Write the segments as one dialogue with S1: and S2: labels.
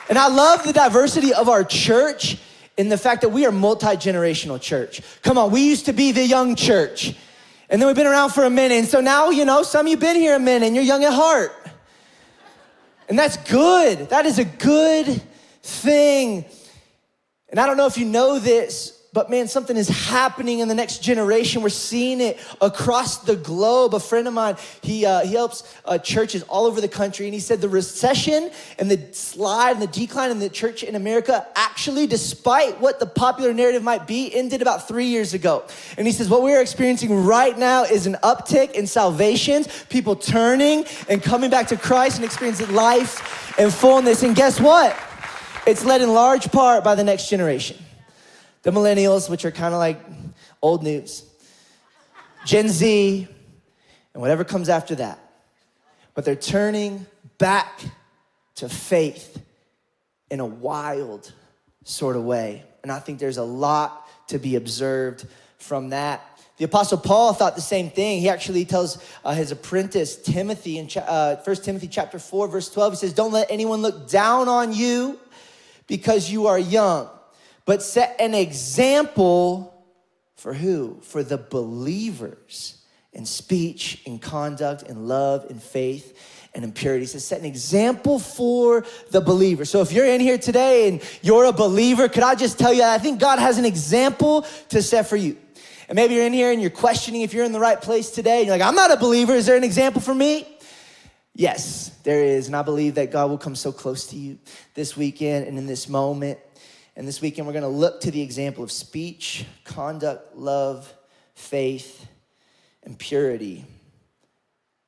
S1: And I love the diversity of our church in the fact that we are multi-generational church. Come on, we used to be the young church. And then we've been around for a minute. And so now, some of you been here a minute and you're young at heart. And that's good. That is a good thing. And I don't know if you know this, but man, something is happening in the next generation. We're seeing it across the globe. A friend of mine, he helps churches all over the country. And he said the recession and the slide and the decline in the church in America actually, despite what the popular narrative might be, ended about 3 years ago. And he says what we're experiencing right now is an uptick in salvations, people turning and coming back to Christ and experiencing life and fullness. And guess what? It's led in large part by the next generation. The millennials, which are kind of like old news, Gen Z, and whatever comes after that. But they're turning back to faith in a wild sort of way. And I think there's a lot to be observed from that. The Apostle Paul thought the same thing. He actually tells his apprentice Timothy in 1 Timothy chapter 4, verse 12, he says, don't let anyone look down on you because you are young. But set an example for who? For the believers in speech, in conduct, in love, in faith, and in purity. It says set an example for the believer. So if you're in here today and you're a believer, could I just tell you that I think God has an example to set for you. And maybe you're in here and you're questioning if you're in the right place today. And you're like, I'm not a believer. Is there an example for me? Yes, there is. And I believe that God will come so close to you this weekend and in this moment. And this weekend, we're going to look to the example of speech, conduct, love, faith, and purity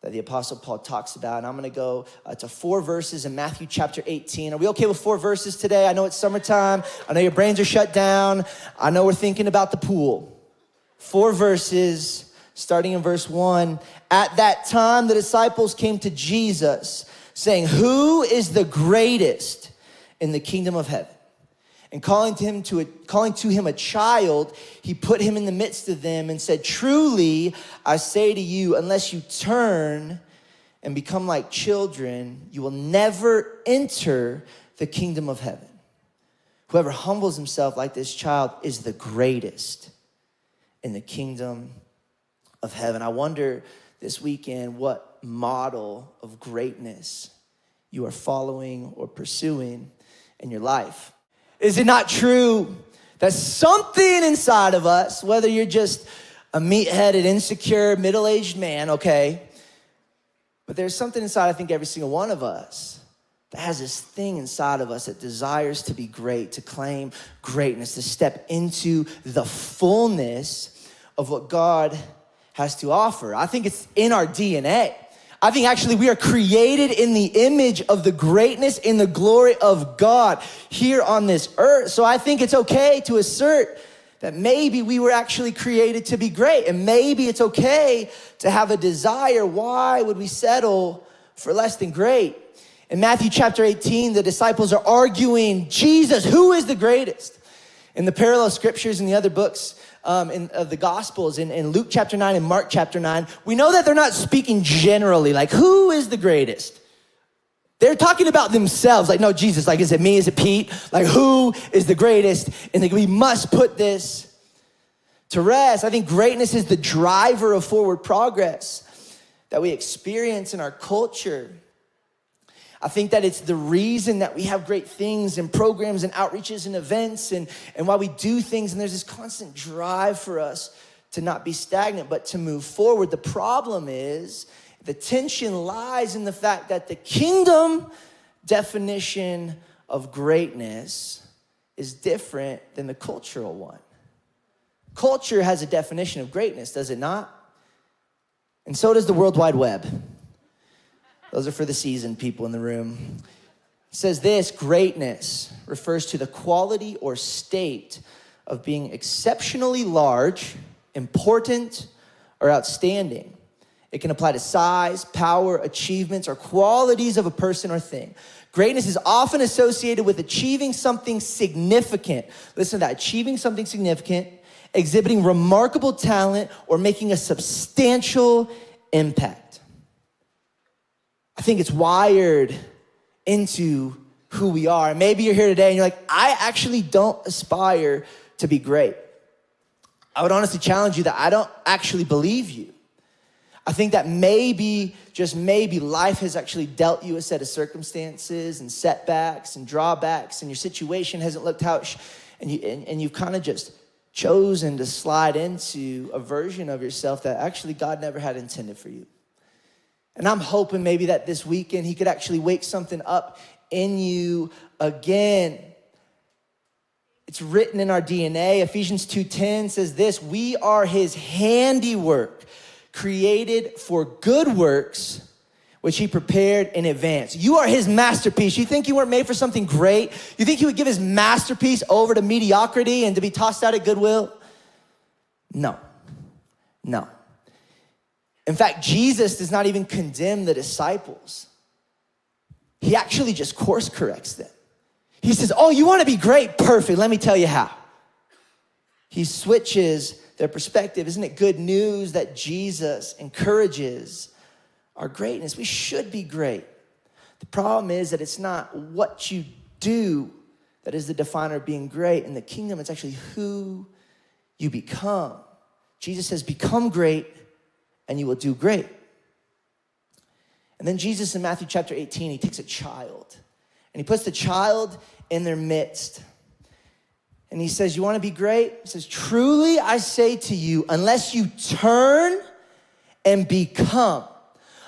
S1: that the Apostle Paul talks about. And I'm going to go to 4 verses in Matthew chapter 18. Are we okay with 4 verses today? I know it's summertime. I know your brains are shut down. I know we're thinking about the pool. 4 verses, starting in verse 1. At that time, the disciples came to Jesus, saying, who is the greatest in the kingdom of heaven? And calling to him a child, he put him in the midst of them and said, truly, I say to you, unless you turn and become like children, you will never enter the kingdom of heaven. Whoever humbles himself like this child is the greatest in the kingdom of heaven. I wonder this weekend what model of greatness you are following or pursuing in your life. Is it not true that something inside of us, whether you're just a meat-headed, insecure, middle-aged man, okay, but there's something inside, I think, every single one of us that has this thing inside of us that desires to be great, to claim greatness, to step into the fullness of what God has to offer. I think it's in our DNA. I think actually we are created in the image of the greatness in the glory of God here on this earth. So I think it's okay to assert that maybe we were actually created to be great. And maybe it's okay to have a desire. Why would we settle for less than great? In Matthew chapter 18, the disciples are arguing, Jesus, who is the greatest? In the parallel scriptures in the other books, of the Gospels, in Luke chapter 9 and Mark chapter 9, we know that they're not speaking generally, like who is the greatest? They're talking about themselves, like, no, Jesus, like, is it me, is it Pete? Like, who is the greatest? And we must put this to rest. I think greatness is the driver of forward progress that we experience in our culture. I think that it's the reason that we have great things and programs and outreaches and events and why we do things. And there's this constant drive for us to not be stagnant, but to move forward. The problem is the tension lies in the fact that the kingdom definition of greatness is different than the cultural one. Culture has a definition of greatness, does it not? And so does the World Wide Web. Those are for the seasoned people in the room. It says this, greatness refers to the quality or state of being exceptionally large, important, or outstanding. It can apply to size, power, achievements, or qualities of a person or thing. Greatness is often associated with achieving something significant. Listen to that, achieving something significant, exhibiting remarkable talent, or making a substantial impact. I think it's wired into who we are. And maybe you're here today and you're like, I actually don't aspire to be great. I would honestly challenge you that I don't actually believe you. I think that maybe, just maybe, life has actually dealt you a set of circumstances and setbacks and drawbacks, and your situation hasn't looked how and you've kind of just chosen to slide into a version of yourself that actually God never had intended for you. And I'm hoping maybe that this weekend he could actually wake something up in you again. It's written in our DNA. Ephesians 2:10 says this: we are his handiwork, created for good works, which he prepared in advance. You are his masterpiece. You think you weren't made for something great? You think he would give his masterpiece over to mediocrity and to be tossed out at Goodwill? No. In fact, Jesus does not even condemn the disciples. He actually just course corrects them. He says, oh, you want to be great? Perfect. Let me tell you how. He switches their perspective. Isn't it good news that Jesus encourages our greatness? We should be great. The problem is that it's not what you do that is the definer of being great. In the kingdom, it's actually who you become. Jesus says, become great and you will do great. And then Jesus in Matthew chapter 18, he takes a child and he puts the child in their midst. And he says, you want to be great? He says, truly I say to you, unless you turn and become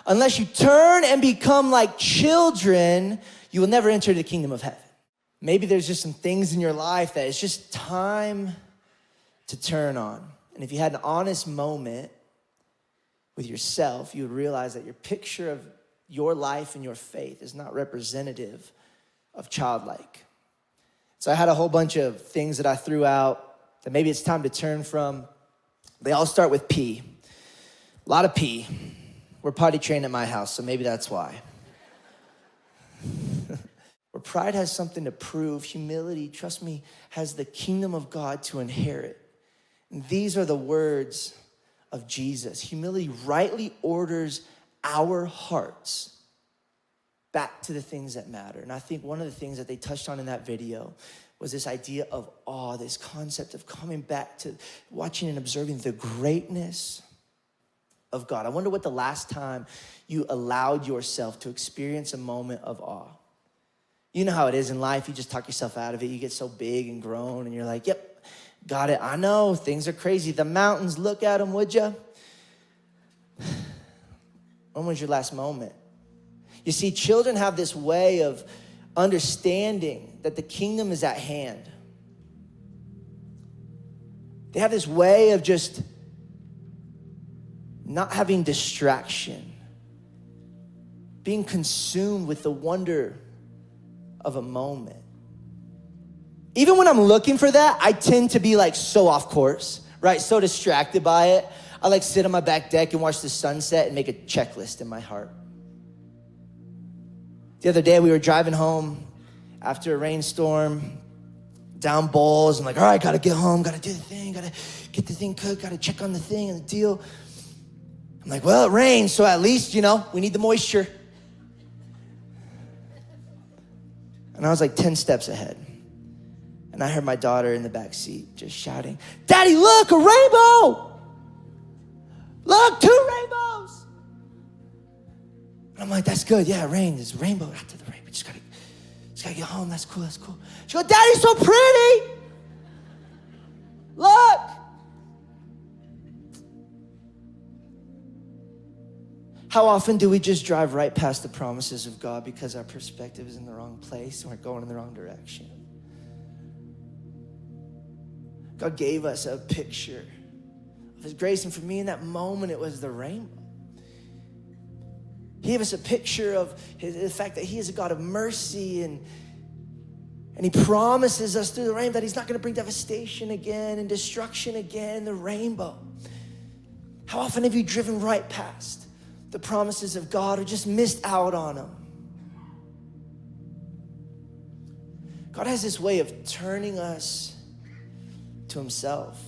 S1: like children, you will never enter the kingdom of heaven. Maybe there's just some things in your life that it's just time to turn on. And if you had an honest moment with yourself, you would realize that your picture of your life and your faith is not representative of childlike. So I had a whole bunch of things that I threw out that maybe it's time to turn from. They all start with P. A lot of P. We're potty trained at my house, so maybe that's why. Where pride has something to prove, humility, trust me, has the kingdom of God to inherit. And these are the words of Jesus. Humility rightly orders our hearts back to the things that matter. And I think one of the things that they touched on in that video was this idea of awe, this concept of coming back to watching and observing the greatness of God. I wonder what the last time you allowed yourself to experience a moment of awe. You know how it is in life. You just talk yourself out of it. You get so big and grown and you're like, yep, got it. I know things are crazy. The mountains, look at them, would you? When was your last moment? You see, children have this way of understanding that the kingdom is at hand. They have this way of just not having distraction, being consumed with the wonder of a moment. Even when I'm looking for that, I tend to be like so off course, right? So distracted by it. I like sit on my back deck and watch the sunset and make a checklist in my heart. The other day we were driving home after a rainstorm down Bowles. I'm like, all right, gotta get home, gotta do the thing, gotta get the thing cooked, gotta check on the thing and the deal. I'm like, well, it rains, so at least, we need the moisture. And I was like 10 steps ahead. And I heard my daughter in the back seat just shouting, Daddy, look, a rainbow! Look, 2 rainbows! And I'm like, that's good, yeah, rain, there's a rainbow after the rain. We just gotta get home, that's cool. She goes, Daddy's so pretty! Look! How often do we just drive right past the promises of God because our perspective is in the wrong place and we're going in the wrong direction? God gave us a picture of his grace, and for me in that moment, it was the rainbow. He gave us a picture of the fact that he is a God of mercy, and he promises us through the rainbow that he's not gonna bring devastation again and destruction again, the rainbow. How often have you driven right past the promises of God or just missed out on them? God has this way of turning us to himself.